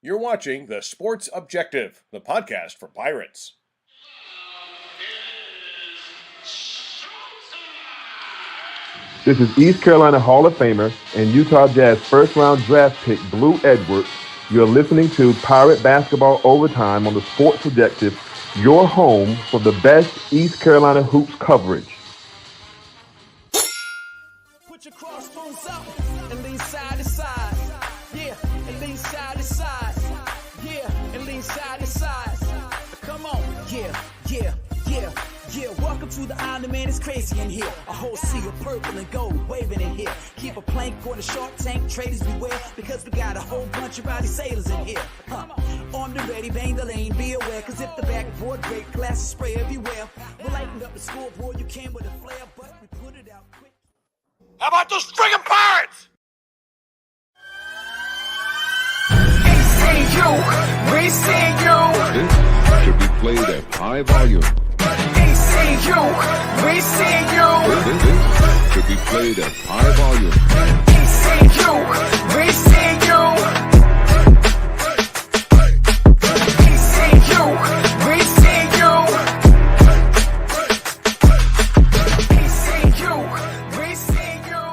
You're watching The Sports Objective, the podcast for Pirates. This is East Carolina Hall of Famer and Utah Jazz first-round draft pick Blue Edwards. You're listening to Pirate Basketball Overtime on the Sports Objective, your home for the best East Carolina hoops coverage. Put your crossbones up and lean side to side. Yeah, and lean side to side. Yeah, and lean side to side. Come on, yeah. Welcome to the island, man, it's crazy in here. A whole sea of purple and gold waving in here. Keep a plank on the Shark Tank, traders beware, because we got a whole bunch of rowdy sailors in here. Armed and ready, bang the lane, be aware, cause if the backboard break, glasses spray everywhere. We'll lighten up the scoreboard, you can with a flare, but we put it out quick. How about those friggin' Pirates? ECU, we see you. This should be played at high volume. ECU, we see you. This should be played at high volume. ECU, we see you. ECU, we see you. ECU, we see you.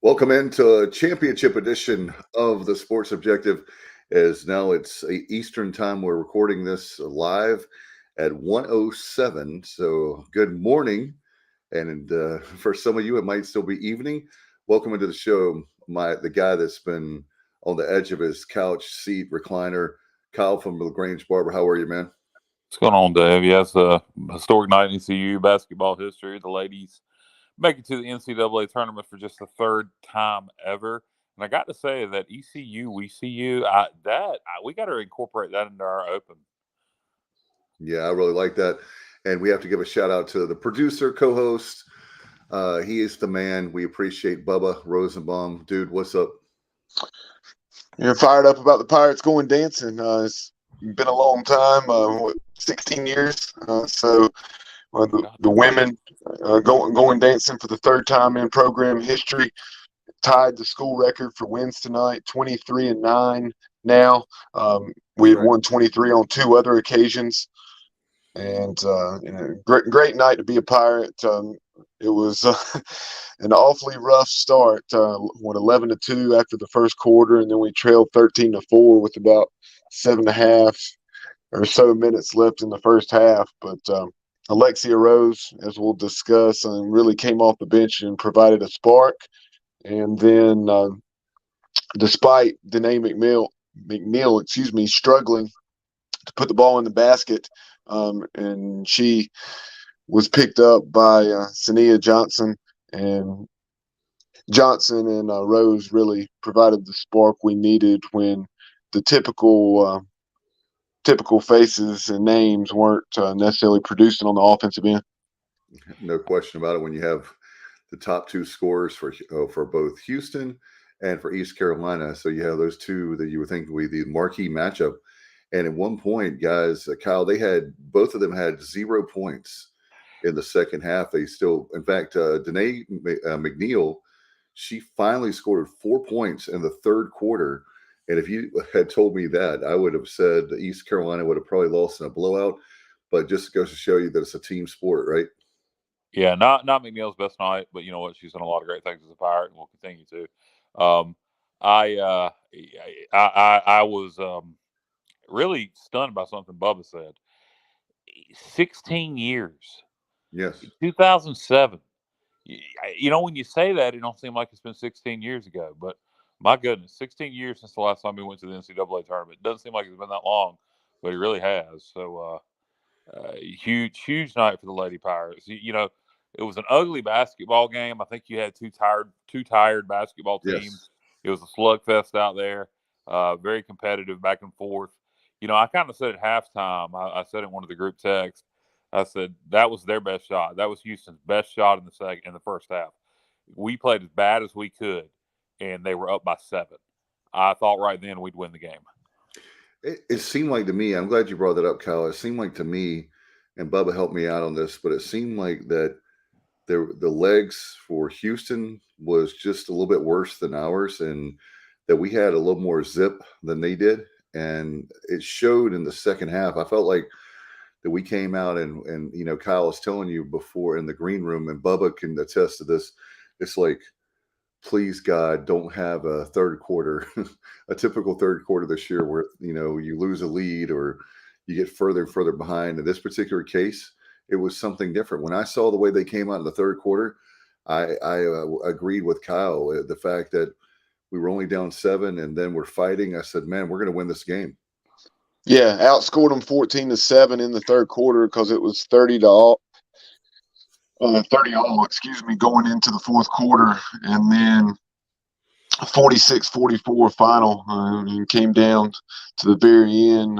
Welcome into a championship edition of the Sports Objective. As now it's Eastern time. We're recording this live at 1:07. So good morning. And for some of you, it might still be evening. Welcome into the show. The guy that's been on the edge of his couch seat recliner, Kyle from LaGrange Barber. How are you, man? What's going on, Dave? Yes, historic night in ECU basketball history. The ladies make it to the NCAA tournament for just the third time ever. And I got to say that ECU, we see you. We got to incorporate that into our open. Yeah, I really like that. And we have to give a shout out to the producer, co-host. He is the man. We appreciate Bubba Rosenbaum. Dude, what's up? You're fired up about the Pirates going dancing. It's been a long time, 16 years. So the women going dancing for the third time in program history. Tied the school record for wins tonight, 23-9 now. We had won 23 on two other occasions. And great night to be a Pirate. It was an awfully rough start. 11-2 after the first quarter, and then we trailed 13-4 with about 7.5 or so minutes left in the first half. But Alexia Rose, as we'll discuss, really came off the bench and provided a spark. And then, despite Danae McNeil, struggling to put the ball in the basket, and she was picked up by Sania Johnson, and Johnson and Rose really provided the spark we needed when the typical faces and names weren't necessarily producing on the offensive end. No question about it. When you have the top two scorers for both Houston and for East Carolina, so you have those two that you would think would be the marquee matchup. And at one point, guys, Kyle, both of them had 0 points in the second half. They still, in fact, Danae McNeil, she finally scored 4 points in the third quarter. And if you had told me that, I would have said that East Carolina would have probably lost in a blowout. But just goes to show you that it's a team sport, right? Yeah, not McNeil's best night, but you know what? She's done a lot of great things as a Pirate, and will continue to. I was really stunned by something Bubba said. 16 years. Yes. 2007. You know, when you say that, it don't seem like it's been 16 years ago. But my goodness, 16 years since the last time we went to the NCAA tournament. It doesn't seem like it's been that long, but it really has. So, huge night for the Lady Pirates. You know, it was an ugly basketball game. I think you had two tired basketball teams. Yes. It was a slugfest out there. Very competitive back and forth. You know, I kind of said at halftime, I said in one of the group texts, I said that was their best shot. That was Houston's best shot in the first half. We played as bad as we could, and they were up by 7. I thought right then we'd win the game. It seemed like to me, I'm glad you brought that up, Kyle. It seemed like to me, and Bubba helped me out on this, but it seemed like that the legs for Houston was just a little bit worse than ours, and that we had a little more zip than they did. And it showed in the second half. I felt like that we came out and Kyle was telling you before in the green room, and Bubba can attest to this. It's like, please God, don't have a third quarter, a typical third quarter this year where, you lose a lead or you get further and further behind. In this particular case, it was something different. When I saw the way they came out in the third quarter, I agreed with Kyle. The fact that we were only down 7 and then we're fighting, I said, man, we're going to win this game. Yeah, outscored them 14-7 in the third quarter because it was 30 all, going into the fourth quarter, and then 46-44 final, and came down to the very end.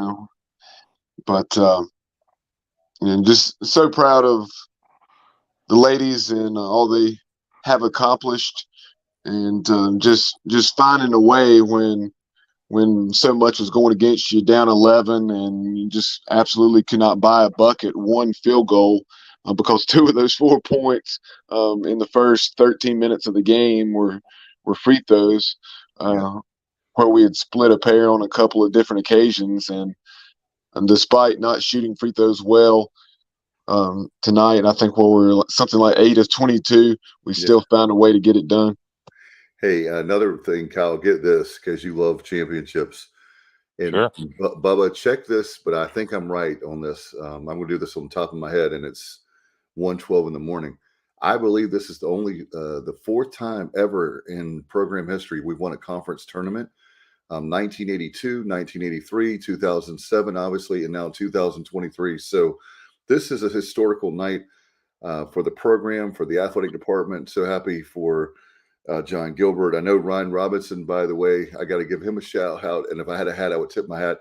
And just so proud of the ladies and all they have accomplished, and just finding a way when so much was going against you, down 11, and you just absolutely could not buy a bucket, one field goal, because 2 of those 4 points in the first 13 minutes of the game were free throws, where we had split a pair on a couple of different occasions. And despite not shooting free throws well tonight, I think we're something like 8 of 22, we still found a way to get it done. Hey, another thing, Kyle, get this, because you love championships. And Sure. Bubba, check this, but I think I'm right on this. I'm going to do this on the top of my head, and it's 1:12 in the morning. I believe this is the only the 4th time ever in program history we've won a conference tournament. 1982, 1983, 2007, obviously, and now 2023. So this is a historical night for the program, for the athletic department. So happy for John Gilbert. I know Ryan Robinson, by the way, I got to give him a shout out. And if I had a hat, I would tip my hat.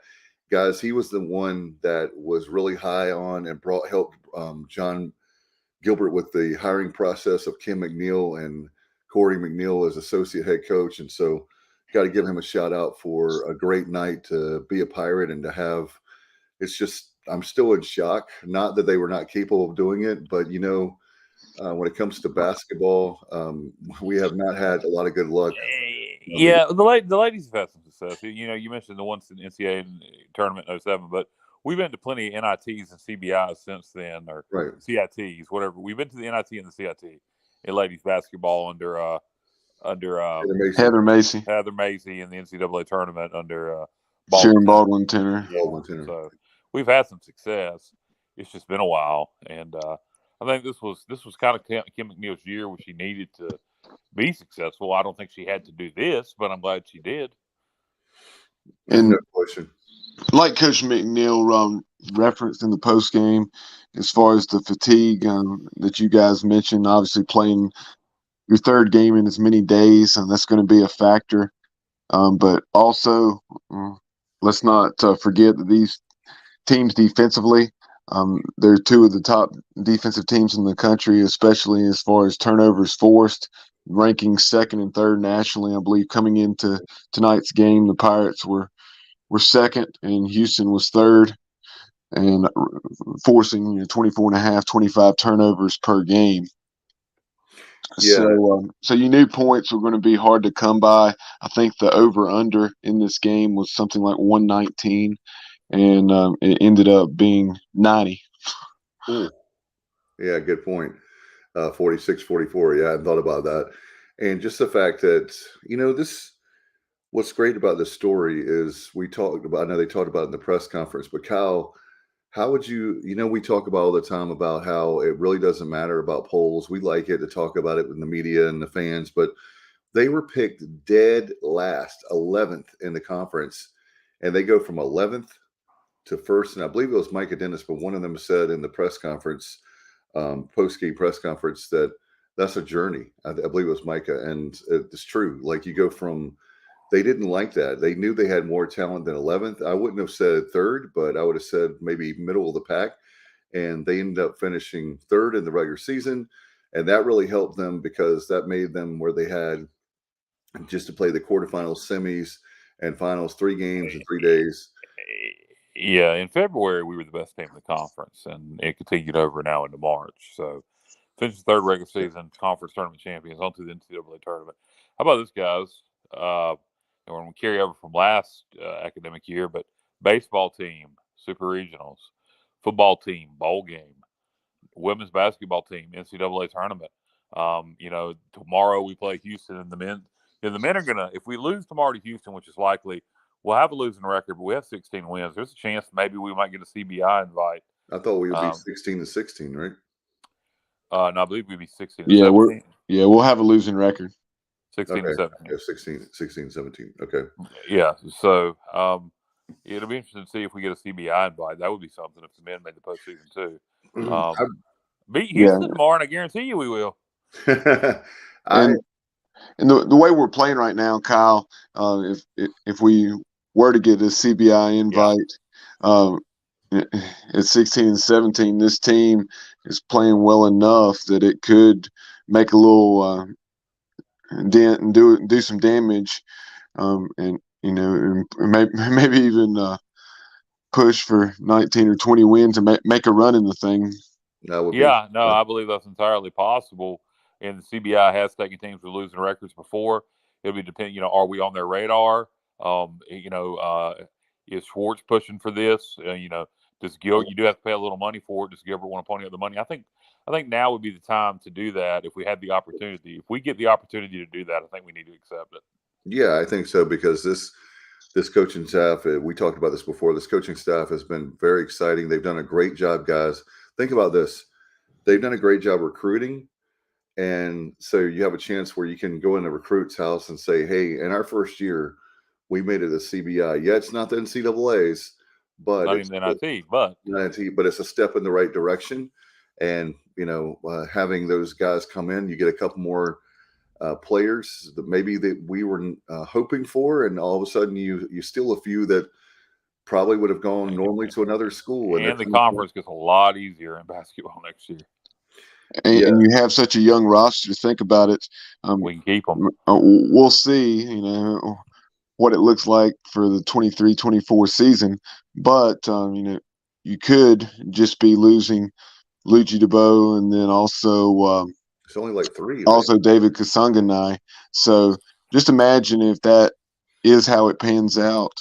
Guys, he was the one that was really high on and helped John Gilbert with the hiring process of Kim McNeil and Corey McNeil as associate head coach. And so got to give him a shout out for a great night to be a Pirate and to have, it's just, I'm still in shock. Not that they were not capable of doing it, but when it comes to basketball, we have not had a lot of good luck. Yeah, the ladies have had some success. You mentioned the ones in the NCAA tournament in 07, but we've been to plenty of NITs and CBIs since then, or CITs, whatever. We've been to the NIT and the CIT in ladies basketball under Heather Macy in the NCAA tournament under Sharon Baldwin Tenor. So we've had some success. It's just been a while, and I think this was kind of Kim McNeil's year where she needed to be successful. I don't think she had to do this, but I'm glad she did. And no question. Like Coach McNeil referenced in the post game, as far as the fatigue that you guys mentioned, obviously playing your 3rd game in as many days, and that's going to be a factor. But also, let's not forget that these teams defensively, they're 2 of the top defensive teams in the country, especially as far as turnovers forced, ranking 2nd and 3rd nationally. I believe coming into tonight's game, the Pirates were 2nd and Houston was 3rd, and forcing 24.5, 25 turnovers per game. Yeah. So you knew points were going to be hard to come by. I think the over-under in this game was something like 119. And it ended up being 90. Ooh. Yeah, good point. 46-44. Yeah, I hadn't thought about that. And just the fact that, what's great about this story is I know they talked about it in the press conference, but Kyle, how would you, we talk about all the time about how it really doesn't matter about polls. We like it to talk about it in the media and the fans, but they were picked dead last, 11th in the conference, and they go from 11th to 1st, and I believe it was Micah Dennis, but one of them said in the press conference, post-game press conference, that that's a journey. I believe it was Micah, and it's true. Like, you go from, they didn't like that. They knew they had more talent than 11th. I wouldn't have said 3rd, but I would have said maybe middle of the pack, and they ended up finishing 3rd in the regular season, and that really helped them because that made them where they had just to play the quarterfinals, semis, and finals, 3 games in 3 days. Yeah, in February, we were the best team in the conference, and it continued over now into March. So, finished the 3rd regular season, conference tournament champions, on to the NCAA tournament. How about this, guys? and we're going to carry over from last academic year, but baseball team, super regionals, football team, bowl game, women's basketball team, NCAA tournament. Tomorrow we play Houston, and the men are going to, if we lose tomorrow to Houston, which is likely, we'll have a losing record, but we have 16 wins. There's a chance maybe we might get a CBI invite. I thought we would be 16-16, right? No, I believe we'd be 16. Yeah, 17. we'll have a losing record. 16 Okay. 17. Yeah, 16, 17. Okay. Yeah. So it'll be interesting to see if we get a CBI invite. That would be something if the men made the postseason too. Beat Houston tomorrow, and I guarantee you we will. And the way we're playing right now, Kyle, if we were to get a CBI invite, at 16 and 17, this team is playing well enough that it could make a little dent and do some damage, and maybe even push for 19 or 20 wins and make a run in the thing. I believe that's entirely possible. And the CBI has taken teams with losing records before. It'll be depending, are we on their radar? Is Schwartz pushing for this? Does Gilbert? You do have to pay a little money for it. Does Gilbert want to pony up the money? I think now would be the time to do that if we had the opportunity. If we get the opportunity to do that, I think we need to accept it. Yeah, I think so, because this coaching staff, we talked about this before, this coaching staff has been very exciting. They've done a great job, guys. Think about this. They've done a great job recruiting. And so you have a chance where you can go in a recruit's house and say, hey, in our first year, we made it a CBI. Yeah, it's not the NCAA's, but not even NIT, but it's a step in the right direction. And, having those guys come in, you get a couple more players that maybe that we were hoping for. And all of a sudden you steal a few that probably would have gone normally to another school. And the conference gets a lot easier in basketball next year. And you have such a young roster. Think about it. We can keep them. We'll see, what it looks like for the 23-24 season. But, you could just be losing Luigi DeBow, and then also it's only like 3. Also right? David Kasanganai. So just imagine if that is how it pans out.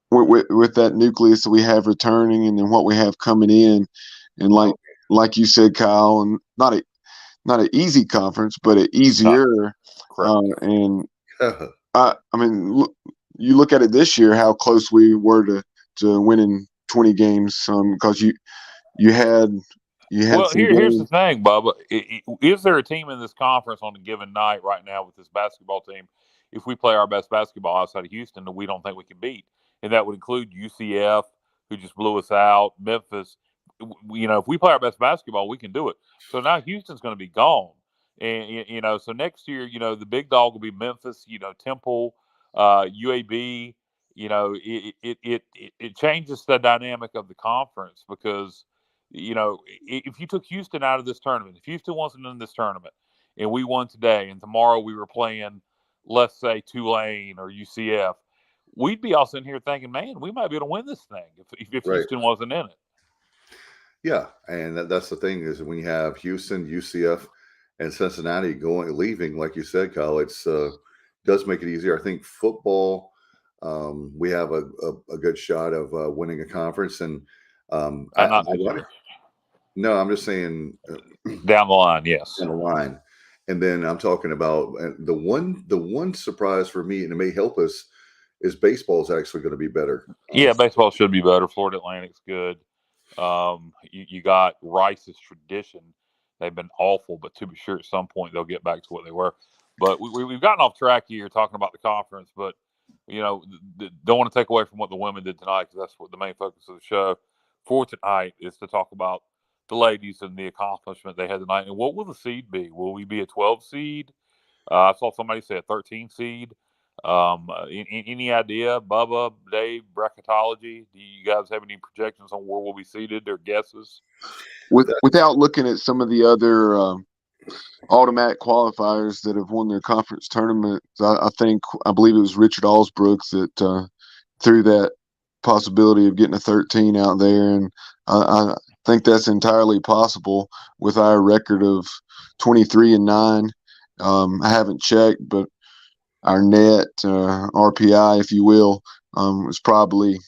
With that nucleus that we have returning, and then what we have coming in, and like you said, Kyle, and not an easy conference, but an easier. You look at it this year, how close we were to winning 20 games, because you had. Well, here's the thing, Bubba. Is there a team in this conference on a given night right now with this basketball team, if we play our best basketball outside of Houston, that we don't think we can beat? And that would include UCF, who just blew us out, Memphis. If we play our best basketball, we can do it. So now Houston's going to be gone. And, so next year, the big dog will be Memphis, Temple, UAB. It changes the dynamic of the conference, because, if you took Houston out of this tournament, if Houston wasn't in this tournament and we won today, and tomorrow we were playing, let's say, Tulane or UCF, we'd be all sitting here thinking, man, we might be able to win this thing if Houston wasn't in it. Yeah, and that's the thing, is when you have Houston, UCF, and Cincinnati leaving, like you said, Kyle, it's does make it easier. I think football, we have a good shot of winning a conference, and no, I'm just saying down the line, yes, down the line, and then I'm talking about the one surprise for me, and it may help us, is baseball is actually going to be better. Yeah, baseball should be better. Florida Atlantic's good. You got Rice's Tradition. They've been awful, but to be sure, at some point they'll get back to what they were. But we've gotten off track here talking about the conference, but don't want to take away from what the women did tonight, because that's what the main focus of the show for tonight is, to talk about the ladies and the accomplishment they had tonight. And what will the seed be? Will we be a 12 seed? I saw somebody say a 13 seed. Any idea, Bubba, Dave, bracketology? Do you guys have any projections on where we'll be seated, or guesses? Without looking at some of the other automatic qualifiers that have won their conference tournaments, I believe it was Richard Allsbrooks that threw that possibility of getting a 13 out there, and I think that's entirely possible with our record of 23-9. I haven't checked, but our net RPI, if you will, is probably,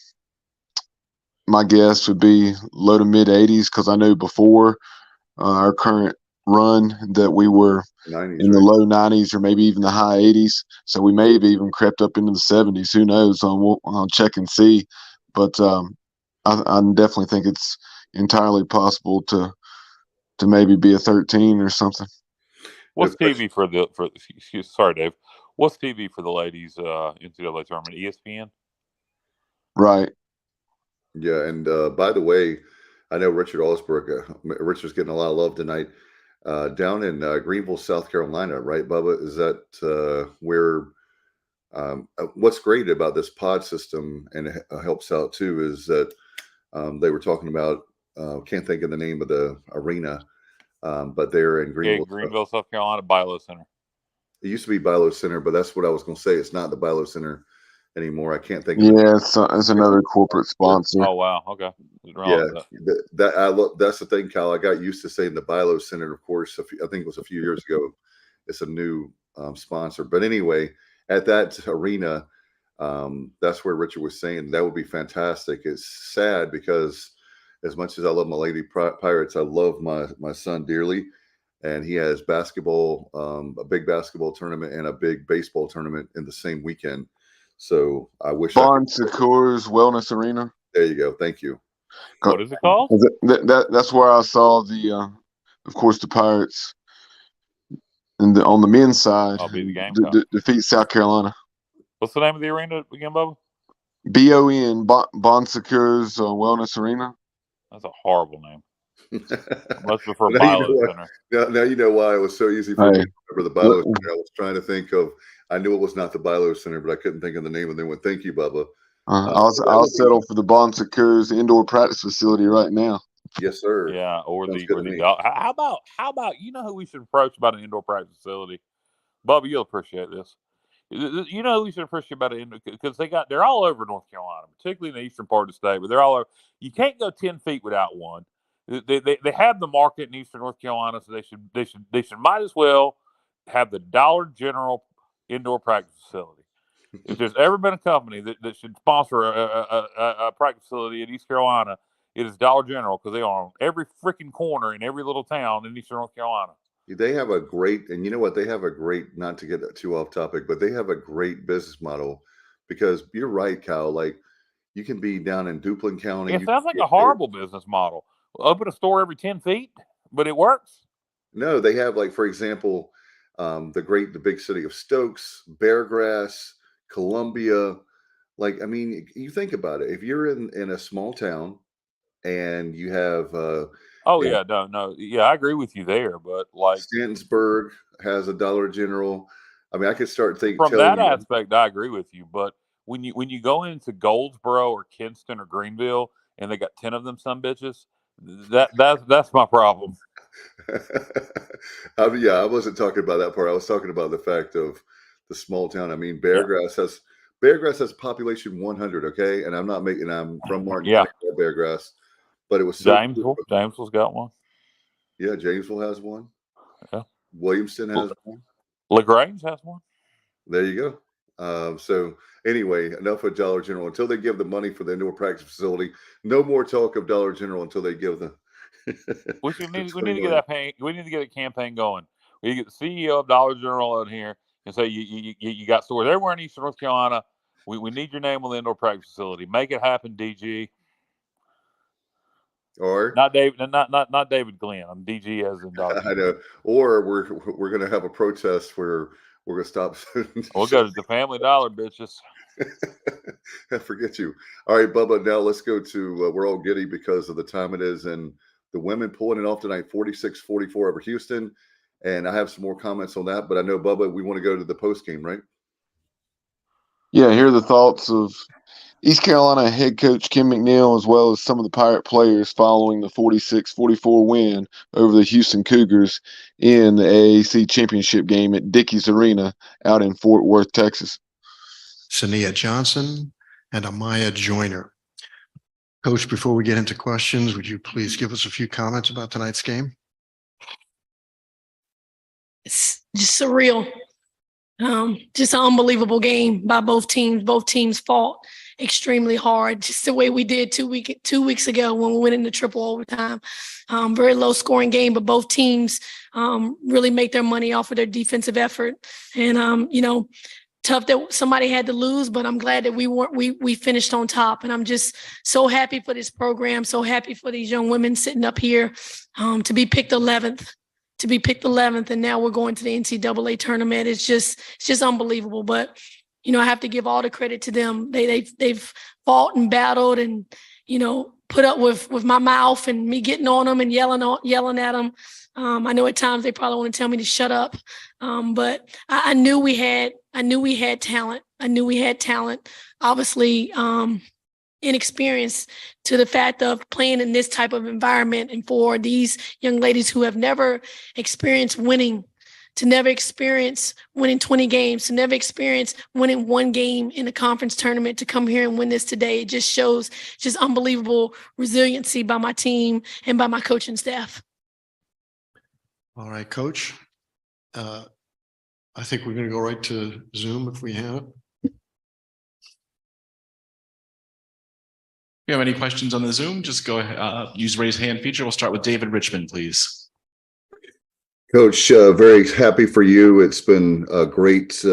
my guess would be low to mid 80s, because I know before our current run that we were 90s, in the right? low 90s or maybe even the high 80s. So we may have even crept up into the 70s. Who knows? I'll check and see. But I definitely think it's entirely possible to maybe be a 13 or something. What's No TV for the sorry, Dave. What's TV for the ladies NCAA tournament? ESPN. Right. Yeah, and by the way, I know Richard Osberg. Richard's getting a lot of love tonight. Down in Greenville, South Carolina, right, Bubba? Is that where? What's great about this pod system, and it helps out too, is that they were talking about. Can't think of the name of the arena, but they're in Greenville. Yeah, Greenville, South Carolina, Bilo Center. It used to be Bilo Center, but that's what I was going to say. It's not the Bilo Center anymore. I can't think. Yeah, it's another corporate sponsor. Oh wow, okay. Yeah, that's the thing, Kyle. I got used to saying the Bilo Center. Of course, I think it was a few years ago. It's a new sponsor, but anyway, at that arena, that's where Richard was saying that would be fantastic. It's sad because as much as I love my Lady Pirates, I love my son dearly, and he has basketball, a big basketball tournament and a big baseball tournament in the same weekend. So I wish Bon Secours Wellness Arena. There you go. Thank you. What is it called? That's where I saw of course, the Pirates, and on the men's side, I'll be the game. Defeat South Carolina. What's the name of the arena again, Bubba? Bon Secours Wellness Arena. That's a horrible name. Much prefer Now Bilo Center. Now you know why it was so easy for me to remember the Bilo Center. I was trying to think of. I knew it was not the Bilo Center, but I couldn't think of the name. And then went, "Thank you, Bubba." I'll settle for the Bon Secours indoor practice facility right now. Yes, sir. Yeah, or Sounds the good to me. how about you know who we should approach about an indoor practice facility? Bubba, you'll appreciate this. You know who we should approach about it because they're all over North Carolina, particularly in the eastern part of the state, but they're all over. You can't go 10 feet without one. They have the market in eastern North Carolina, so they should might as well have the Dollar General indoor practice facility. If there's ever been a company that should sponsor a practice facility in East Carolina, it is Dollar General, because they are on every freaking corner in every little town in eastern North Carolina. They have a great, and you know what? They have a great, not to get too off topic, but they have a great business model, because you're right, Kyle. Like, you can be down in Duplin County. It sounds like a horrible business model. Open a store every 10 feet, but it works. No, they have, like, for example, the big city of Stokes, Beargrass, Columbia. Like, I mean, you think about it. If you're in a small town and you have yeah, I agree with you there, but like Stantonsburg has a Dollar General. I mean, I could start thinking from that aspect, I agree with you. But when you go into Goldsboro or Kinston or Greenville and they got 10 of them some bitches, that's my problem. I wasn't talking about that part. I was talking about the fact of the small town. I mean, Beargrass has population 100. Okay, and I'm from Martin. Yeah, Beargrass, but it was Jamesville's got one. Yeah, Jamesville has one. Yeah, Williamston has one. LaGrange has one. There you go. So anyway, enough of Dollar General. Until they give the money for the indoor practice facility, no more talk of Dollar General until they give the. We need to get we need to get a campaign going. We need to get the CEO of Dollar General out here and say you got stores everywhere in eastern North Carolina. We need your name on the indoor practice facility. Make it happen, DG. Or not David Glenn. I'm DG as in Dollar. I know. Or we're going to have a protest where we're going to stop. We'll go to the Family Dollar, bitches. I forget you. All right, Bubba. Now let's go to. We're all giddy because of the time it is, and the women pulling it off tonight, 46-44 over Houston. And I have some more comments on that, but I know, Bubba, we want to go to the post game, right? Yeah, here are the thoughts of East Carolina head coach Kim McNeil, as well as some of the Pirate players following the 46-44 win over the Houston Cougars in the AAC championship game at Dickies Arena out in Fort Worth, Texas. Sania Johnson and Amaya Joyner. Coach, before we get into questions, would you please give us a few comments about tonight's game? It's just surreal. Just an unbelievable game by both teams. Both teams fought extremely hard, just the way we did 2 weeks ago when we went into triple overtime. Very low scoring game, but both teams really make their money off of their defensive effort. And tough that somebody had to lose, but I'm glad that we finished on top. And I'm just so happy for this program, so happy for these young women sitting up here to be picked 11th. And now we're going to the NCAA tournament. It's just unbelievable. But I have to give all the credit to them. They've fought and battled and put up with my mouth and me getting on them and yelling at them. I know at times they probably want to tell me to shut up, but I knew we had talent. I knew we had talent. Obviously, inexperience to the fact of playing in this type of environment, and for these young ladies who have never experienced winning, to never experience winning 20 games, to never experience winning one game in a conference tournament, to come here and win this today, it just shows just unbelievable resiliency by my team and by my coaching staff. All right, Coach. I think we're going to go right to Zoom if we have it. If you have any questions on the Zoom, just go ahead, use raise hand feature. We'll start with David Richmond, please. Coach, very happy for you. It's been a great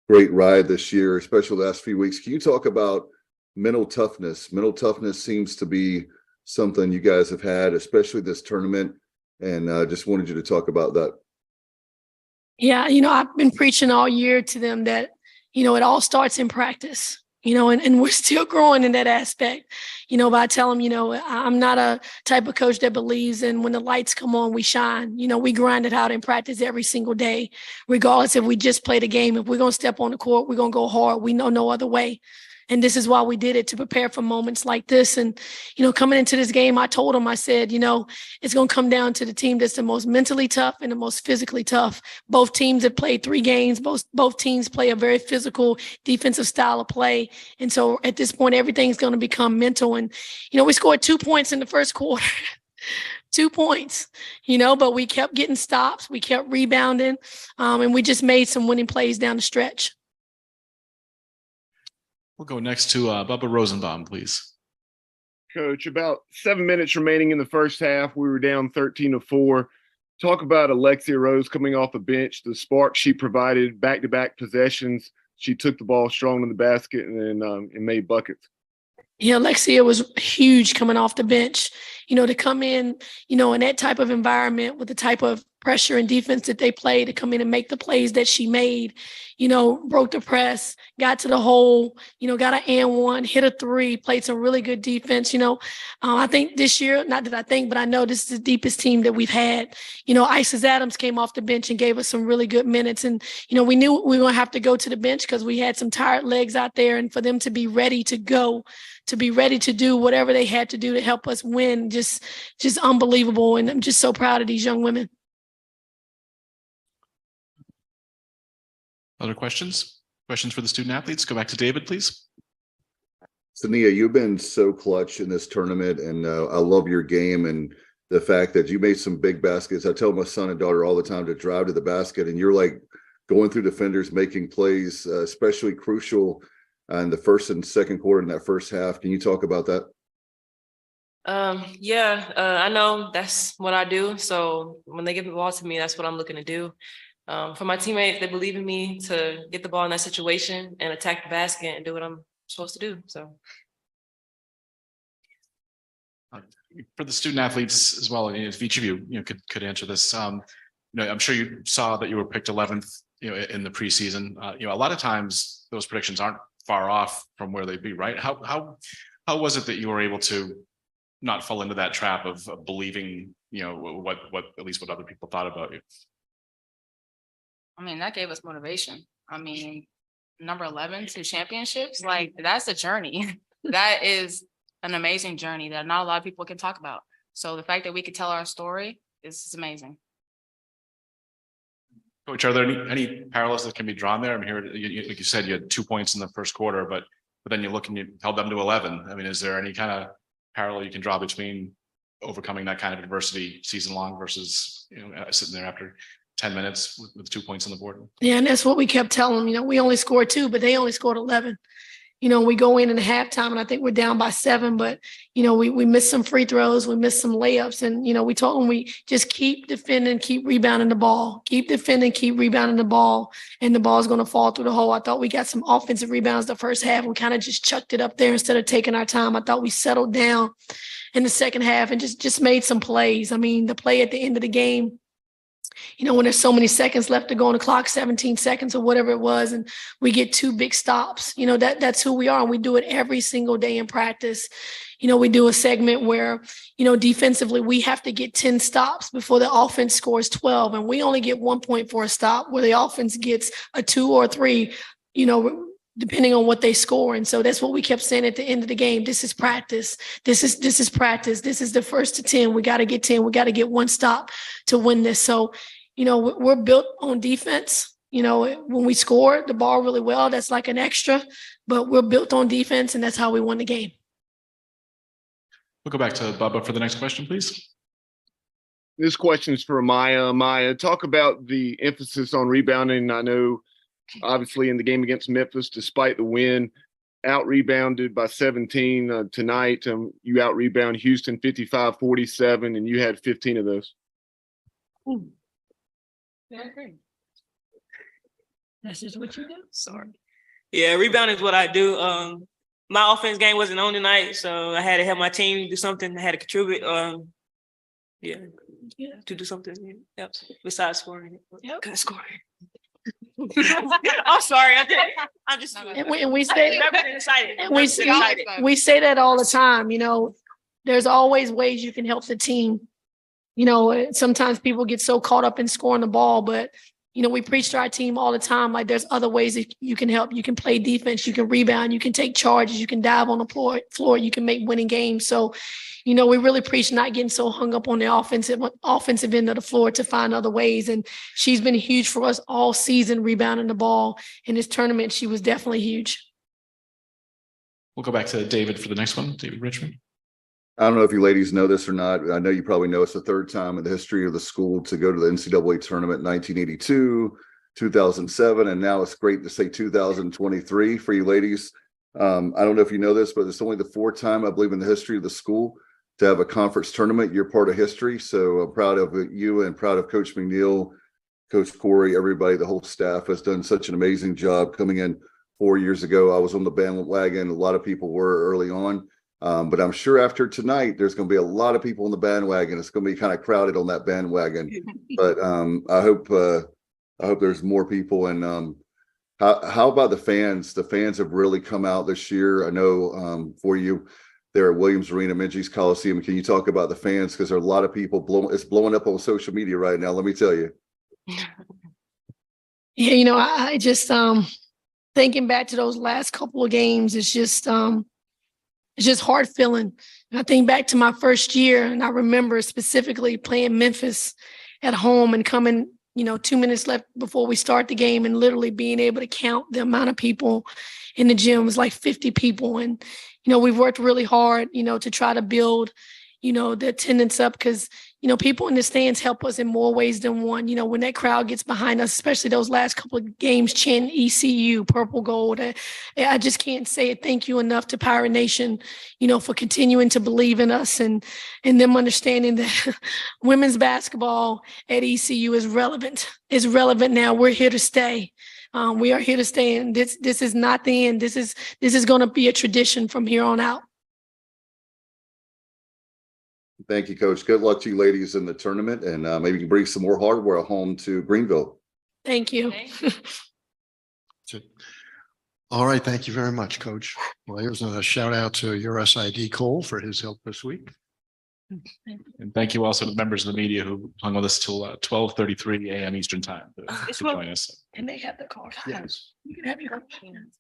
ride this year, especially the last few weeks. Can you talk about mental toughness? Mental toughness seems to be something you guys have had, especially this tournament. And just wanted you to talk about that. Yeah, I've been preaching all year to them that, it all starts in practice. And we're still growing in that aspect, but I tell them, I'm not a type of coach that believes in when the lights come on, we shine. We grind it out in practice every single day, regardless if we just played a game. If we're going to step on the court, we're going to go hard. We know no other way. And this is why we did it, to prepare for moments like this. And, coming into this game, I told them, I said, it's going to come down to the team that's the most mentally tough and the most physically tough. Both teams have played 3 games. Both teams play a very physical defensive style of play. And so at this point, everything's going to become mental. And, we scored 2 points in the first quarter. 2 points, but we kept getting stops. We kept rebounding. And we just made some winning plays down the stretch. We'll go next to Bubba Rosenbaum, please. Coach, about 7 minutes remaining in the first half. We were down 13-4. Talk about Alexia Rose coming off the bench, the spark she provided, back-to-back possessions. She took the ball strong in the basket and made buckets. Yeah, Alexia was huge coming off the bench, to come in, in that type of environment with the type of pressure and defense that they play, to come in and make the plays that she made, broke the press, got to the hole, got an and one, hit a 3, played some really good defense. I think this year, not that I think, but I know this is the deepest team that we've had. Isis Adams came off the bench and gave us some really good minutes. And, we knew we were going to have to go to the bench because we had some tired legs out there, and for them to be ready to go, to be ready to do whatever they had to do to help us win, just unbelievable. And I'm just so proud of these young women. Other questions? Questions for the student athletes? Go back to David, please. Sania, you've been so clutch in this tournament, and I love your game and the fact that you made some big baskets. I tell my son and daughter all the time to drive to the basket, and you're like going through defenders, making plays, especially crucial in the first and second quarter in that first half. Can you talk about that? I know that's what I do. So when they give the ball to me, that's what I'm looking to do. For my teammates, they believe in me to get the ball in that situation and attack the basket and do what I'm supposed to do. So for the student athletes as well, if each of you, could answer this, I'm sure you saw that you were picked 11th, in the preseason. A lot of times those predictions aren't far off from where they'd be, right? How was it that you were able to not fall into that trap of believing, what at least what other people thought about you? That gave us motivation. Number 11 to championships, that's a journey. That is an amazing journey that not a lot of people can talk about. So the fact that we could tell our story is amazing. Coach, are there any parallels that can be drawn there? Here, like you said, you had 2 points in the first quarter, but then you look and you held them to 11. Is there any kind of parallel you can draw between overcoming that kind of adversity season long versus sitting there after 10 minutes with 2 points on the board. Yeah, and that's what we kept telling them. We only scored 2, but they only scored 11. We go in the halftime, and I think we're down by 7, but, we missed some free throws, we missed some layups, and, we told them we just keep defending, keep rebounding the ball, keep defending, keep rebounding the ball, and the ball's going to fall through the hole. I thought we got some offensive rebounds the first half. We kind of just chucked it up there instead of taking our time. I thought we settled down in the second half and just made some plays. I mean, the play at the end of the game, when there's so many seconds left to go on the clock, 17 seconds or whatever it was, and we get 2 big stops, that's who we are. And we do it every single day in practice. We do a segment where, defensively, we have to get 10 stops before the offense scores 12. And we only get 1 point for a stop, where the offense gets a 2 or 3, depending on what they score. And so that's what we kept saying at the end of the game. This is practice. This is practice. This is the first to 10. We got to get 10. We got to get 1 stop to win this. So, we're built on defense. When we score the ball really well, that's like an extra, but we're built on defense, and that's how we won the game. We'll go back to Bubba for the next question, please. This question is for Maya. Maya, talk about the emphasis on rebounding. I know, obviously, in the game against Memphis, despite the win, out-rebounded by 17 tonight. You out-rebound Houston 55-47, and you had 15 of those. That's just what you do. Sorry. Yeah, rebounding is what I do. My offense game wasn't on tonight, so I had to help my team do something. I had to contribute. To do something. Yep. Besides scoring. Yep. Good scoring. I'm sorry. I'm just. And we say excited. And we say that all the time. There's always ways you can help the team. Sometimes people get so caught up in scoring the ball, but we preach to our team all the time, like there's other ways that you can help. You can play defense, you can rebound, you can take charges, you can dive on the floor, you can make winning games. So, we really preach not getting so hung up on the offensive end of the floor to find other ways. And she's been huge for us all season, rebounding the ball. In this tournament, she was definitely huge. We'll go back to David for the next one, David Richmond. I don't know if you ladies know this or not. I know you probably know it's the 3rd time in the history of the school to go to the NCAA tournament, 1982, 2007, and now it's great to say 2023 for you ladies. I don't know if you know this, but it's only the 4th time, I believe, in the history of the school to have a conference tournament. You're part of history, so I'm proud of you and proud of Coach McNeil, Coach Corey, everybody. The whole staff has done such an amazing job coming in 4 years ago. I was on the bandwagon. A lot of people were early on. But I'm sure after tonight, there's going to be a lot of people on the bandwagon. It's going to be kind of crowded on that bandwagon. But I hope there's more people. And how about the fans? The fans have really come out this year. I know for you there at Williams Arena, Minges Coliseum. Can you talk about the fans? Because there are a lot of people it's blowing up on social media right now. Let me tell you. Yeah, I just thinking back to those last couple of games, it's just hard feeling. And I think back to my first year, and I remember specifically playing Memphis at home and coming, 2 minutes left before we start the game and literally being able to count the amount of people in the gym. It was like 50 people. And, we've worked really hard, to try to build, the attendance up because, people in the stands help us in more ways than one. When that crowd gets behind us, especially those last couple of games, chanting ECU, purple, gold. I just can't say it. Thank you enough to Pirate Nation, for continuing to believe in us and them understanding that women's basketball at ECU is relevant. It's relevant now. We're here to stay. We are here to stay, and this is not the end. This is going to be a tradition from here on out. Thank you, Coach. Good luck to you ladies in the tournament, and maybe you can bring some more hardware home to Greenville. Thank you. All right. Thank you very much, Coach. Well, here's a shout out to your SID Cole for his help this week. And thank you also to members of the media who hung with us till 12:33 a.m. Eastern time to join us. And they have the card. Yes. You can have your card.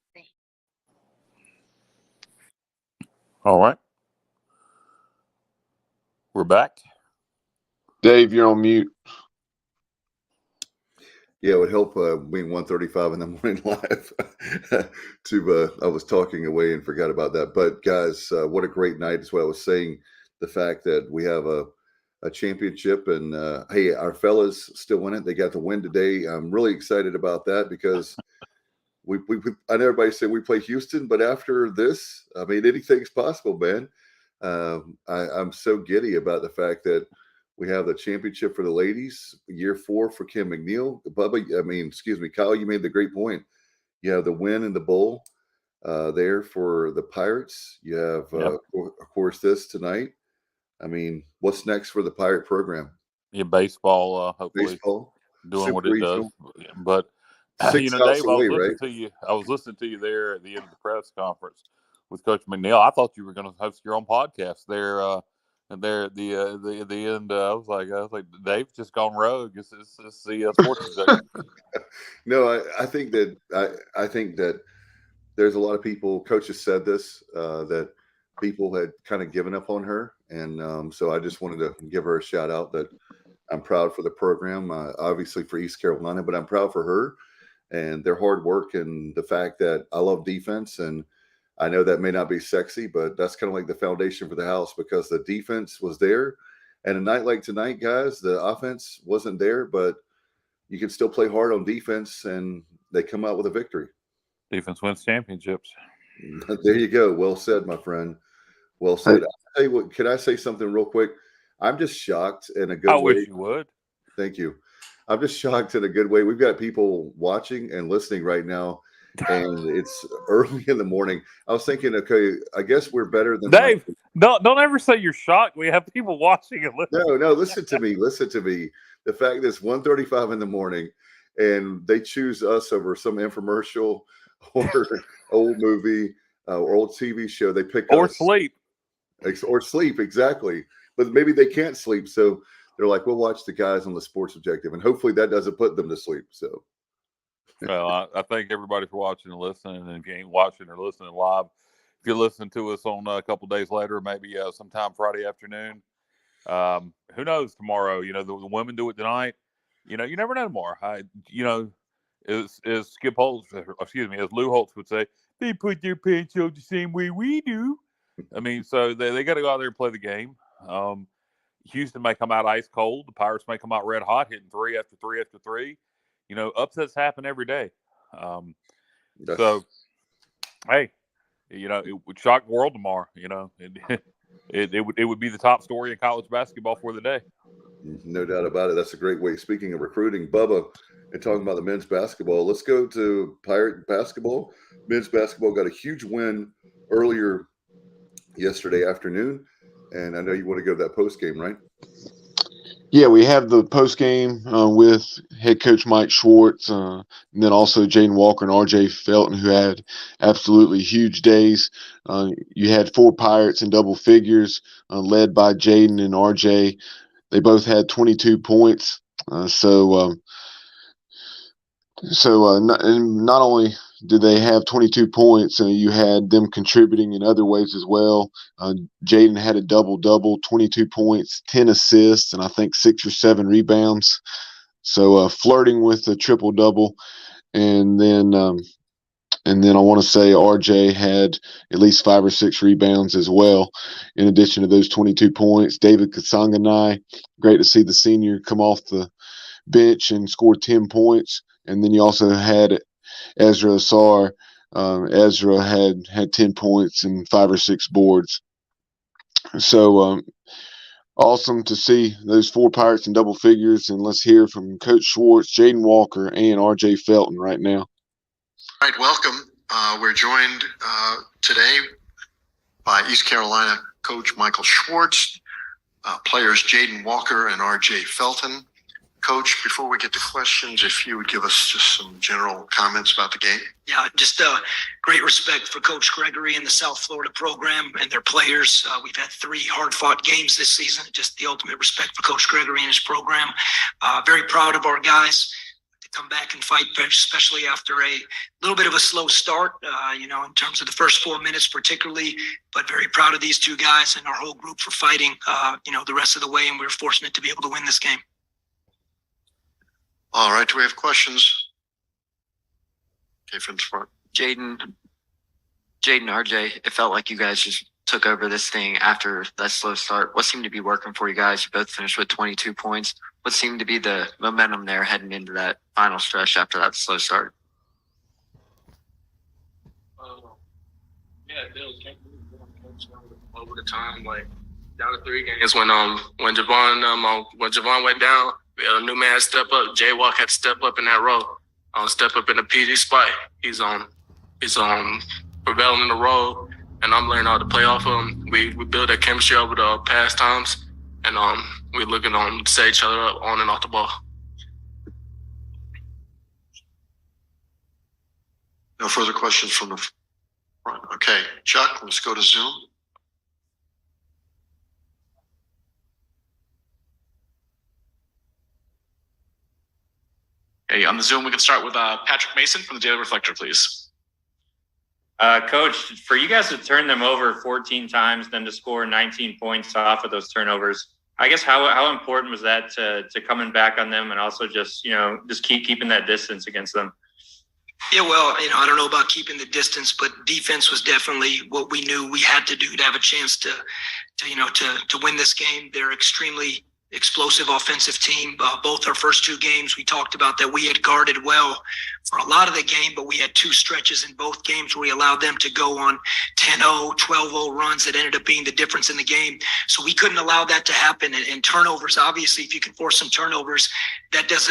All right. We're back. Dave, you're on mute. Yeah, it would help being 1:35 in the morning live. I was talking away and forgot about that. But guys, what a great night is what I was saying. The fact that we have a a championship. And hey, our fellas still in it. They got the win today. I'm really excited about that because I know everybody said we play Houston, but after this, I mean, anything's possible, man. I'm so giddy about the fact that we have the championship for the ladies, year 4 for Kim McNeil. Kyle, you made the great point. You have the win in the bowl there for the Pirates. You have, of course, this tonight. I mean, what's next for the Pirate program? Yeah, baseball, hopefully baseball, doing Super what it regional. does. But 6 Dave, outs away, right? I was listening to you there at the end of the press conference with Coach McNeil. I thought you were going to host your own podcast there. And there at the end, I was like, Dave's just gone rogue. It's the sports executive. No, I think that there's a lot of people. Coaches said this that people had kind of given up on her, and so I just wanted to give her a shout out that I'm proud for the program, obviously for East Carolina, but I'm proud for her and their hard work and the fact that I love defense. And I know that may not be sexy, but that's kind of like the foundation for the house because the defense was there. And a night like tonight, guys, the offense wasn't there, but you can still play hard on defense and they come out with a victory. Defense wins championships. There you go. Well said, my friend. Well said. I'll tell you what, can I say something real quick? I'm just shocked in a good way. I wish you would. Thank you. I'm just shocked in a good way. We've got people watching and listening right now, and it's early in the morning. I was thinking, okay, I guess we're better than Dave. Don't ever say you're shocked. We have people watching and listening. No, listen to me. Listen to me. The fact that it's 1:35 in the morning, and they choose us over some infomercial or old movie or old TV show. They pick or us. Or sleep, exactly. But maybe they can't sleep, so they're like, we'll watch the guys on the Sports Objective, and hopefully that doesn't put them to sleep. So, well, I thank everybody for watching and listening. And if you ain't watching or listening live, if you listen to us on a couple days later, maybe sometime Friday afternoon, who knows tomorrow? You know, the women do it tonight. You know, you never know tomorrow. As Skip Holtz, as Lou Holtz would say, they put their pants on the same way we do. I mean, so they got to go out there and play the game. Houston may come out ice cold. The Pirates may come out red hot, hitting 3 after 3 after 3. You know, upsets happen every day. So, hey, you know, it would shock the world tomorrow. You know, it would be the top story in college basketball for the day. No doubt about it. That's a great way. Speaking of recruiting, Bubba, and talking about the men's basketball, let's go to Pirate basketball. Men's basketball got a huge win earlier yesterday afternoon. And I know you want to go to that post game, right? Yeah, we have the post game with head coach Mike Schwartz, and then also Jaden Walker and RJ Felton, who had absolutely huge days. You had 4 Pirates in double figures, led by Jaden and RJ. They both had 22 points. Not only did they have 22 points, you had them contributing in other ways as well. Jaden had a double-double, 22 points, 10 assists, and I think 6 or 7 rebounds. So flirting with a triple-double. And then I want to say RJ had at least 5 or 6 rebounds as well, in addition to those 22 points. David Kasanganai, great to see the senior come off the bench and score 10 points. And then you also had Ezra Asar. Ezra had 10 points and 5 or 6 boards. So awesome to see those 4 Pirates in double figures. And let's hear from Coach Schwartz, Jaden Walker, and RJ Felton right now. All right, welcome. We're joined today by East Carolina coach Michael Schwartz, players Jaden Walker and RJ Felton. Coach, before we get to questions, if you would give us just some general comments about the game. Yeah, just great respect for Coach Gregory and the South Florida program and their players. We've had 3 hard-fought games this season. Just the ultimate respect for Coach Gregory and his program. Very proud of our guys to come back and fight, especially after a little bit of a slow start, in terms of the first 4 minutes particularly, but very proud of these 2 guys and our whole group for fighting, the rest of the way, and we were fortunate to be able to win this game. All right, do we have questions? Okay, from the front. Jaden, Jaden, RJ, it felt like you guys just took over this thing after that slow start. What seemed to be working for you guys? You both finished with 22 points. What seemed to be the momentum there heading into that final stretch after that slow start? Yeah, it was over the time, like down to 3 games when Javon went down, we had a new man step up. Jay Walk had to step up in that role. Step up in the PD spot. He's prevailing in the role, and I'm learning how to play off of him. We build that chemistry over the past times, and we're looking to set each other up on and off the ball. No further questions from the front. Okay, Chuck, let's go to Zoom. Hey, on the Zoom, we can start with Patrick Mason from the Daily Reflector, please. Coach, for you guys to turn them over 14 times, then to score 19 points off of those turnovers, I guess how important was that to coming back on them and also just keeping that distance against them? Yeah, well, I don't know about keeping the distance, but defense was definitely what we knew we had to do to have a chance to win this game. They're extremely explosive offensive team. Both our first 2 games, we talked about that we had guarded well for a lot of the game, but we had 2 stretches in both games where we allowed them to go on 10-0, 12-0 runs that ended up being the difference in the game. So we couldn't allow that to happen. And turnovers, obviously, if you can force some turnovers, that does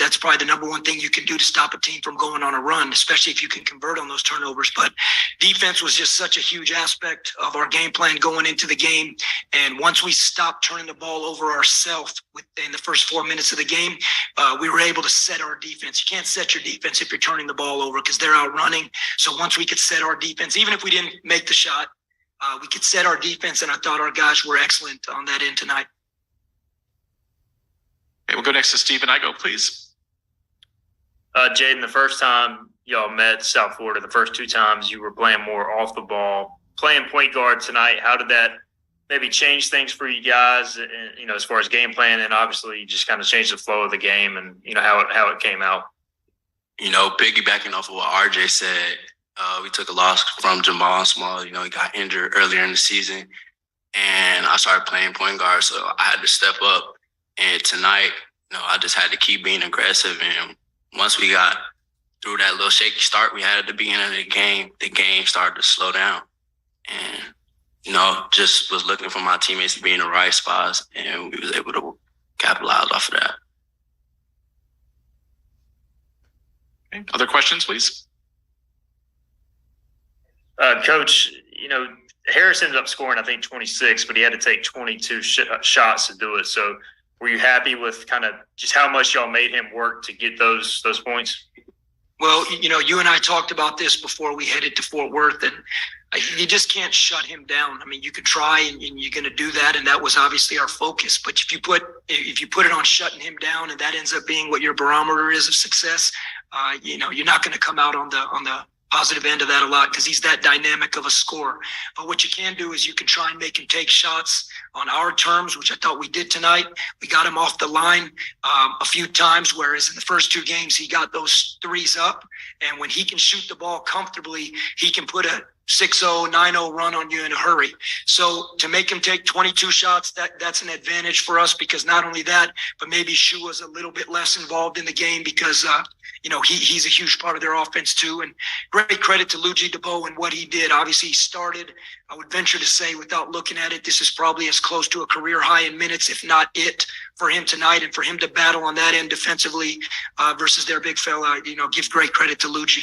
that's probably the number one thing you can do to stop a team from going on a run, especially if you can convert on those turnovers. But defense was just such a huge aspect of our game plan going into the game. And once we stopped turning the ball over ourselves in the first 4 minutes of the game, we were able to set our defense. You can't set your defense if you're turning the ball over because they're out running. So once we could set our defense, even if we didn't make the shot, we could set our defense, and I thought our guys were excellent on that end tonight. Okay, we'll go next to Stephen Igo, please. Jaden, the first time y'all met South Florida, the first 2 times you were playing more off the ball, playing point guard tonight. How did that maybe change things for you guys, as far as game plan, and obviously you just kind of changed the flow of the game and, how it came out? Piggybacking off of what RJ said, we took a loss from Jamal Small. He got injured earlier in the season, and I started playing point guard, so I had to step up. And tonight, I just had to keep being aggressive. And once we got through that little shaky start we had at the beginning of the game started to slow down. And, just was looking for my teammates to be in the right spots, and we was able to capitalize off of that. Okay. Other questions, please? Coach, Harris ended up scoring, I think, 26, but he had to take 22 shots to do it. So were you happy with kind of just how much y'all made him work to get those points? Well, you and I talked about this before we headed to Fort Worth, and you just can't shut him down. I mean, you could try, and you're going to do that, and that was obviously our focus. But if you put it on shutting him down, and that ends up being what your barometer is of success, you're not going to come out on the positive end of that a lot because he's that dynamic of a scorer. But what you can do is you can try and make him take shots on our terms, which I thought we did tonight. We got him off the line a few times, whereas in the first 2 games, he got those threes up. And when he can shoot the ball comfortably, he can put a 6-0, 9-0 run on you in a hurry. So to make him take 22 shots, that's an advantage for us because not only that, but maybe Shua's a little bit less involved in the game because, he's a huge part of their offense too. And great credit to Luigi DeBow and what he did. Obviously, he started, I would venture to say, without looking at it, this is probably as close to a career high in minutes, if not it, for him tonight. And for him to battle on that end defensively versus their big fella, give great credit to Luigi.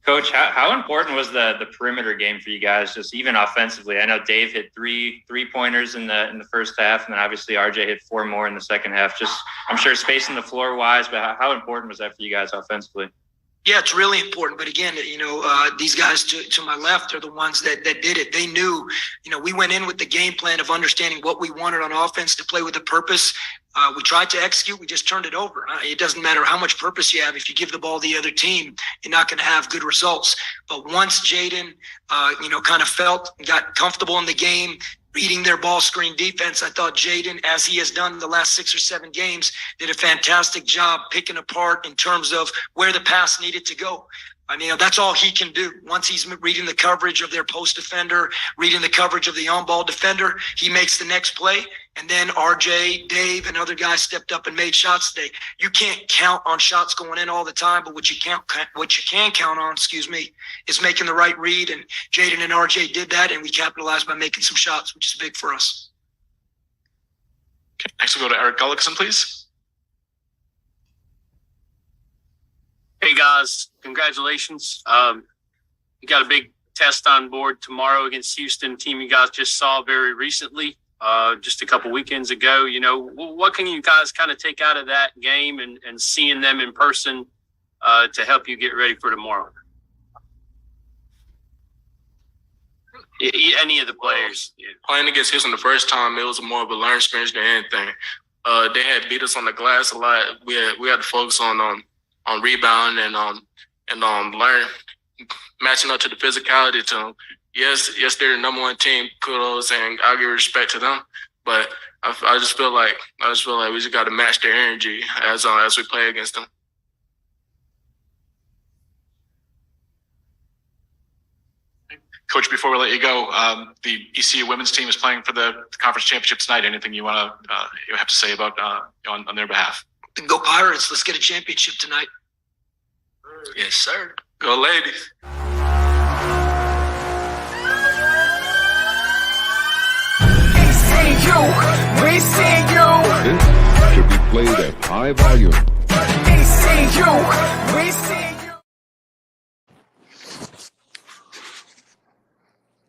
Coach, how important was the perimeter game for you guys, just even offensively? I know Dave hit three pointers in the first half, and then obviously RJ hit 4 more in the second half. Just, I'm sure spacing the floor wise, but how important was that for you guys offensively? Yeah, it's really important. But again, these guys to my left are the ones that did it. They knew, we went in with the game plan of understanding what we wanted on offense to play with a purpose. We tried to execute. We just turned it over. It doesn't matter how much purpose you have. If you give the ball to the other team, you're not going to have good results. But once Jaden, kind of got comfortable in the game, reading their ball screen defense, I thought Jaden, as he has done the last 6 or 7 games, did a fantastic job picking apart in terms of where the pass needed to go. I mean, that's all he can do. Once he's reading the coverage of their post defender, reading the coverage of the on-ball defender, he makes the next play. And then RJ, Dave, and other guys stepped up and made shots today. You can't count on shots going in all the time, but what you can count on, is making the right read. And Jaden and RJ did that, and we capitalized by making some shots, which is big for us. Okay, next we'll go to Eric Gullickson, please. Hey guys, congratulations. You got a big test on board tomorrow against Houston, team you guys just saw very recently, just a couple weekends ago. You know, what can you guys kind of take out of that game and seeing them in person to help you get ready for tomorrow? Any of the players. Playing against Houston the first time, it was more of a learning experience than anything. They had beat us on the glass a lot. We had to focus on rebound and learn matching up to the physicality to them. Yes, they're the number one team. Kudos, and I'll give respect to them. But I just feel like we just got to match their energy as we play against them. Coach, before we let you go, the ECU women's team is playing for the conference championship tonight. Anything you want to have to say about on their behalf? Go Pirates. Let's get a championship tonight. Yes, sir. Go ladies. This should be played at high volume.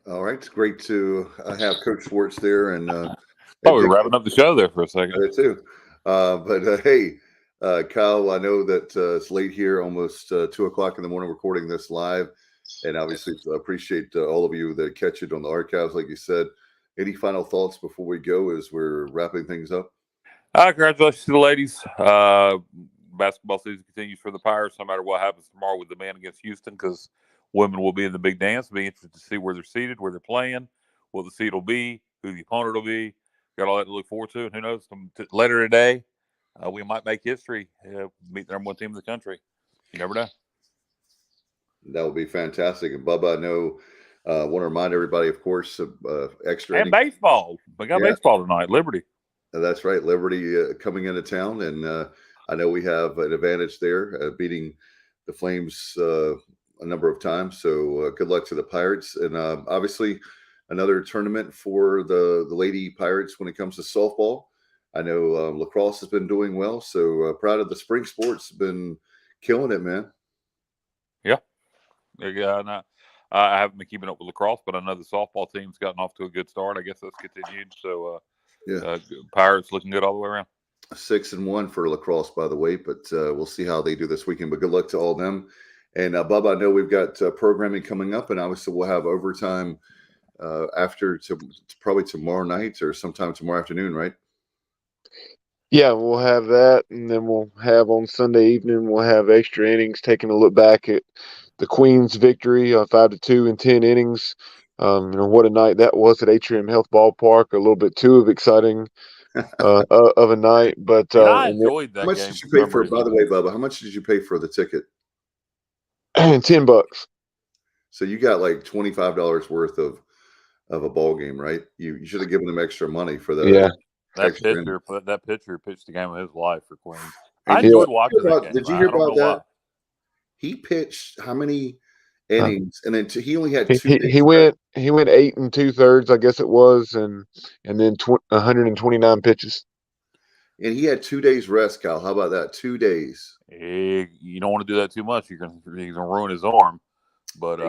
All right, it's great to have Coach Schwartz there, and we're wrapping up the show there for a second. There too. Hey, Kyle, I know that it's late here, almost 2:00 in the morning, recording this live, and obviously appreciate all of you that catch it on the archives, like you said. Any final thoughts before we go as we're wrapping things up? Congratulations to the ladies. Basketball season continues for the Pirates, no matter what happens tomorrow with the man against Houston, because women will be in the big dance. It'll be interesting to see where they're seated, where they're playing, what the seed will be, who the opponent will be. Got all that to look forward to, and who knows? Later today, we might make history, meet the number one team in the country. You never know. That would be fantastic. And Bubba, I know, want to remind everybody, of course, extra and baseball. We got baseball tonight, Liberty. That's right, Liberty coming into town, and I know we have an advantage there, beating the Flames a number of times. So good luck to the Pirates, and obviously another tournament for the Lady Pirates when it comes to softball. I know lacrosse has been doing well, so proud of the spring sports. Been killing it, man. Yeah. I haven't been keeping up with lacrosse, but I know the softball team's gotten off to a good start. I guess that's continued. So Pirates looking good all the way around. 6-1 for lacrosse, by the way, but we'll see how they do this weekend. But good luck to all of them. And Bubba, I know we've got programming coming up, and obviously we'll have overtime probably tomorrow night or sometime tomorrow afternoon, right? Yeah, we'll have that, and then we'll have on Sunday evening, we'll have extra innings, taking a look back at the Queens' victory, 5-2 in 10 innings. What a night that was at Atrium Health Ballpark. A little bit too exciting of a night, but I enjoyed that how much game. did you pay for? By the way, Bubba, how much did you pay for the ticket? $10. So you got like $25 worth of a ball game, right? You should have given them extra money for that. Yeah. That pitcher pitched the game of his life for Queens. I enjoyed watching that game. Did you hear about that? He pitched how many innings, and then he only had 2 days. He went 8 2/3, I guess it was, and then 129 pitches. And he had 2 days rest, Kyle. How about that? 2 days. You don't want to do that too much. He's gonna ruin his arm. But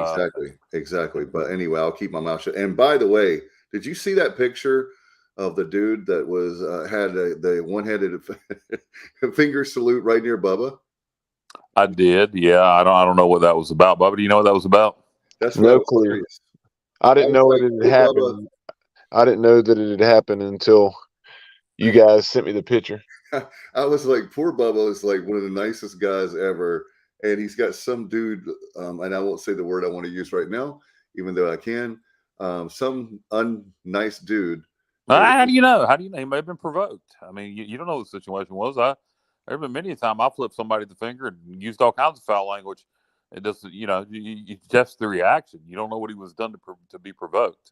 exactly. But anyway, I'll keep my mouth shut. And by the way, did you see that picture of the dude that was had the one-handed finger salute right near Bubba? I did. Yeah, I don't know what that was about. Bubba, do you know what that was about? That's no clue. I didn't know it had happened. I didn't know that it had happened until you guys sent me the picture. I was like, poor Bubba is like one of the nicest guys ever. And he's got some dude, and I won't say the word I want to use right now, even though I can, some unnice dude. How do you know? He may have been provoked. I mean, you don't know what the situation was. There have been many a time I flipped somebody the finger and used all kinds of foul language. It doesn't, you test the reaction. You don't know what he was done to be provoked.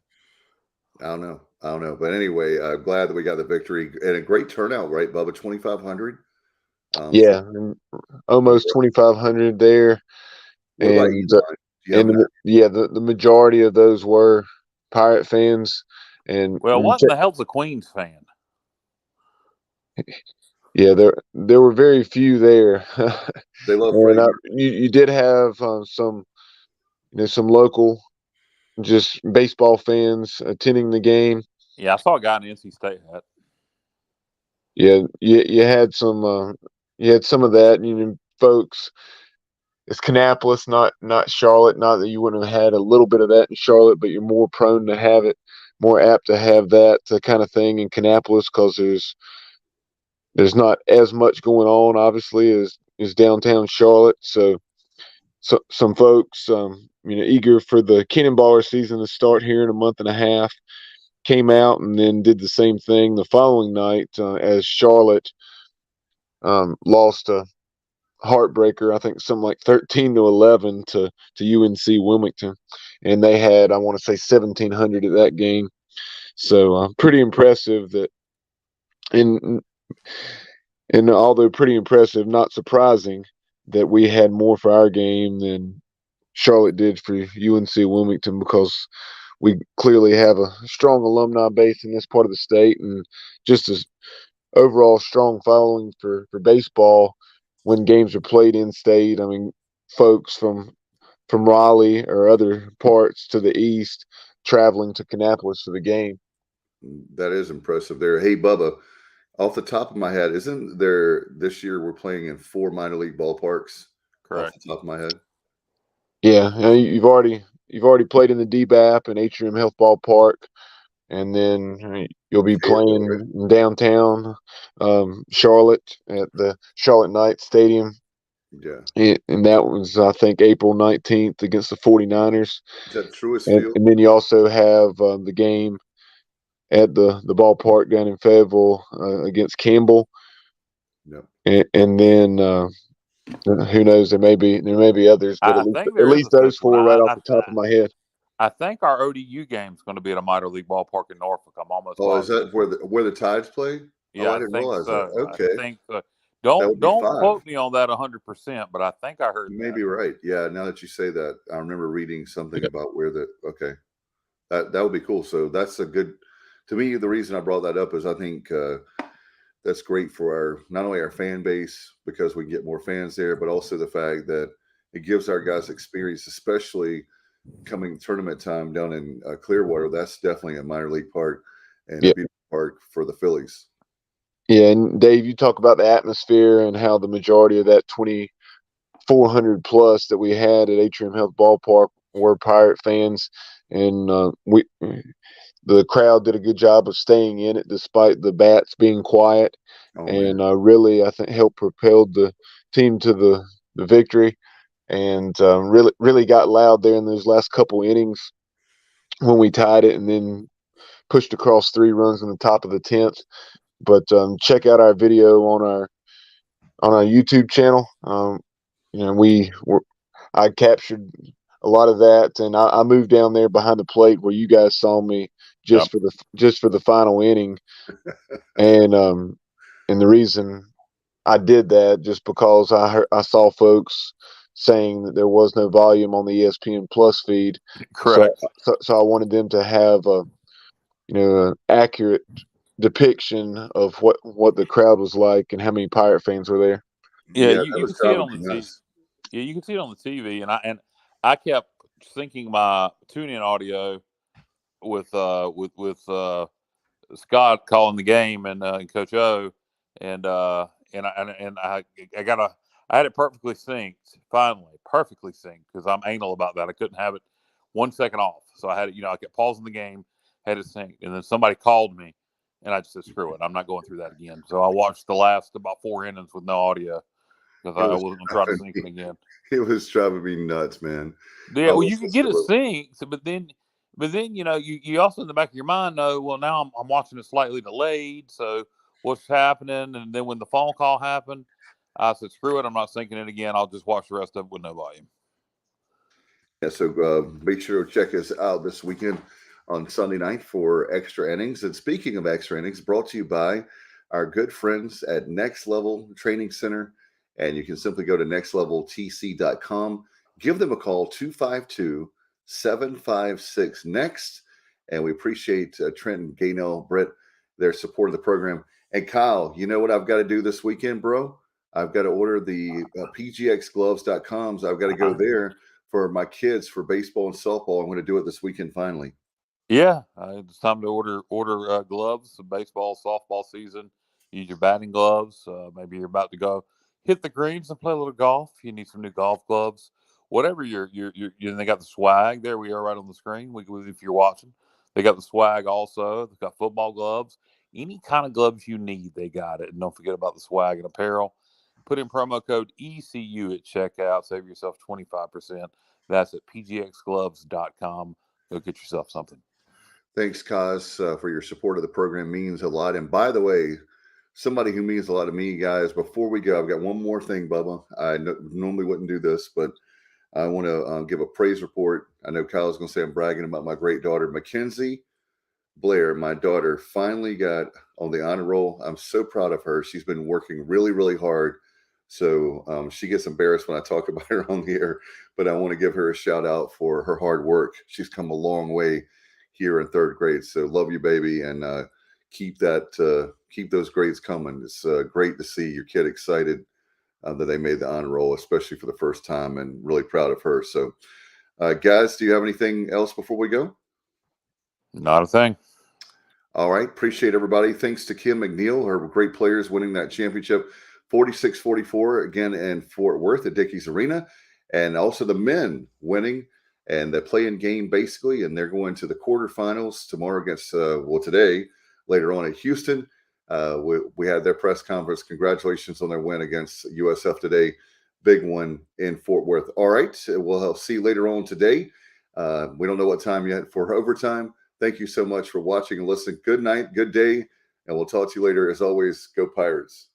I don't know. But anyway, glad that we got the victory and a great turnout, right, Bubba? 2,500. Yeah, almost 2,500 there, What about and you? The majority of those were Pirate fans. And Well, what in the hell's a Queens fan? Yeah, there were very few there. They love and you did have some local just baseball fans attending the game. Yeah, I saw a guy in the NC State hat. Yeah, you had some of that. Folks. It's Kannapolis, not Charlotte. Not that you wouldn't have had a little bit of that in Charlotte, but you're more prone to have it, more apt to have that kind of thing in Kannapolis because there's not as much going on, obviously, as downtown Charlotte. So some folks, eager for the Cannonballer season to start here in a month and a half, came out and then did the same thing the following night as Charlotte lost a heartbreaker, I think something like 13-11 to UNC Wilmington, and they had, I want to say, 1,700 at that game. So pretty impressive that, and although pretty impressive, not surprising that we had more for our game than Charlotte did for UNC Wilmington, because we clearly have a strong alumni base in this part of the state and just a overall strong following for baseball when games are played in state. I mean, folks from Raleigh or other parts to the east traveling to Kannapolis for the game. That is impressive there. Hey, Bubba, off the top of my head, isn't there this year we're playing in 4 minor league ballparks? Correct. Off the top of my head. Yeah, you've already played in the DBAP and Atrium Health Ballpark, and then you'll be playing in downtown Charlotte at the Charlotte Knights Stadium. Yeah. And that was, I think, April 19th against the 49ers. Is that Truist Field? And then you also have the game at the ballpark down in Fayetteville against Campbell. Yep. And then who knows? There may be others, but at least those 4 right off the top of my head. I think our ODU game is going to be at a minor league ballpark in Norfolk. I'm almost. Oh, is that where the Tides play? Yeah, I didn't realize that. Okay. I think so. Don't quote me on that 100%, but I think I heard. You may be right. Yeah, now that you say that, I remember reading something about where okay, that would be cool. So that's a good. To me, the reason I brought that up is I think that's great for not only our fan base, because we get more fans there, but also the fact that it gives our guys experience, especially coming tournament time down in Clearwater. That's definitely a minor league park and a beautiful park for the Phillies. Yeah, and Dave, you talk about the atmosphere and how the majority of that 2,400 plus that we had at Atrium Health Ballpark were Pirate fans, and the crowd did a good job of staying in it despite the bats being quiet, and really, I think, helped propel the team to the victory, and really got loud there in those last couple innings when we tied it and then pushed across 3 runs in the top of the 10th. But check out our video on our YouTube channel. I captured a lot of that, and I moved down there behind the plate where you guys saw me just for the final inning, and the reason I did that just because I saw folks saying that there was no volume on the ESPN Plus feed. Correct. So I wanted them to have an accurate depiction of what the crowd was like and how many Pirate fans were there. Yeah, you can see it on the TV. Yeah, you can see it on the TV, and I kept syncing my tune-in audio with Scott calling the game and Coach O, and I had it perfectly synced. Finally, perfectly synced, because I'm anal about that. I couldn't have it 1 second off, so I had it. I kept pausing the game, had it synced, and then somebody called me. And I just said, screw it. I'm not going through that again. So I watched the last about 4 innings with no audio because I wasn't going to try to sync it again. It was driving me nuts, man. Yeah, well, you can get it synced, but then you also in the back of your mind know, well, now I'm watching it slightly delayed. So what's happening? And then when the phone call happened, I said, screw it. I'm not syncing it again. I'll just watch the rest of it with no volume. Yeah, so make sure to check us out this weekend on Sunday night for Extra Innings. And speaking of Extra Innings, brought to you by our good friends at Next Level Training Center. And you can simply go to nextleveltc.com. Give them a call, 252-756-NEXT. And we appreciate Trent and Gaynell Britt, their support of the program. And Kyle, you know what I've got to do this weekend, bro? I've got to order the pgxgloves.com. So I've got to go there for my kids for baseball and softball. I'm going to do it this weekend finally. Yeah, it's time to order gloves. The baseball, softball season. Use your batting gloves. Maybe you're about to go hit the greens and play a little golf. You need some new golf gloves. Whatever they got the swag. There we are right on the screen. If you're watching, they got the swag also. They've got football gloves. Any kind of gloves you need, they got it. And don't forget about the swag and apparel. Put in promo code ECU at checkout. Save yourself 25%. That's at pgxgloves.com. Go get yourself something. Thanks, Kaz, for your support of the program. Means a lot. And by the way, somebody who means a lot to me, guys, before we go, I've got one more thing, Bubba. I normally wouldn't do this, but I want to give a praise report. I know Kyle's going to say I'm bragging about my great daughter, Mackenzie Blair. My daughter finally got on the honor roll. I'm so proud of her. She's been working really, really hard. So she gets embarrassed when I talk about her on the air, but I want to give her a shout out for her hard work. She's come a long way here in third grade. So love you, baby. And keep those grades coming. It's great to see your kid excited that they made the honor roll, especially for the first time, and really proud of her. So guys, do you have anything else before we go? Not a thing. All right. Appreciate everybody. Thanks to Kim McNeil, her great players winning that championship 46-44 again in Fort Worth at Dickies Arena, and also the men winning and the play-in game basically, and they're going to the quarterfinals tomorrow against today, later on at Houston. We had their press conference. Congratulations on their win against USF today. Big one in Fort Worth. All right. We'll see you later on today. We don't know what time yet for overtime. Thank you so much for watching and listening. Good night, good day, and we'll talk to you later. As always, go Pirates.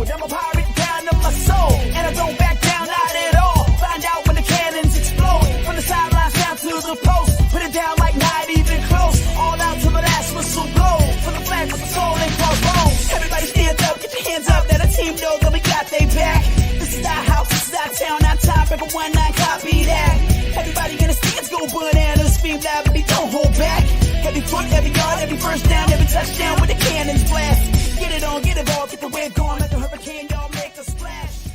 I'm a pirate down of my soul, and I don't back down, not at all. Find out when the cannons explode, from the sidelines down to the post. Put it down like not even close, all out to the last whistle blow. For the flag with the soul and crossbones. Everybody stand up, get your hands up, let a team know that we got they back. This is our house, this is our town, our time, Rebel 19, copy that. Everybody in the stands go bananas, scream loud, but don't hold back. Every foot, every yard, every first down, every touchdown with the cannons blast. Get it on, get it all, get the wave going like a hurricane, y'all.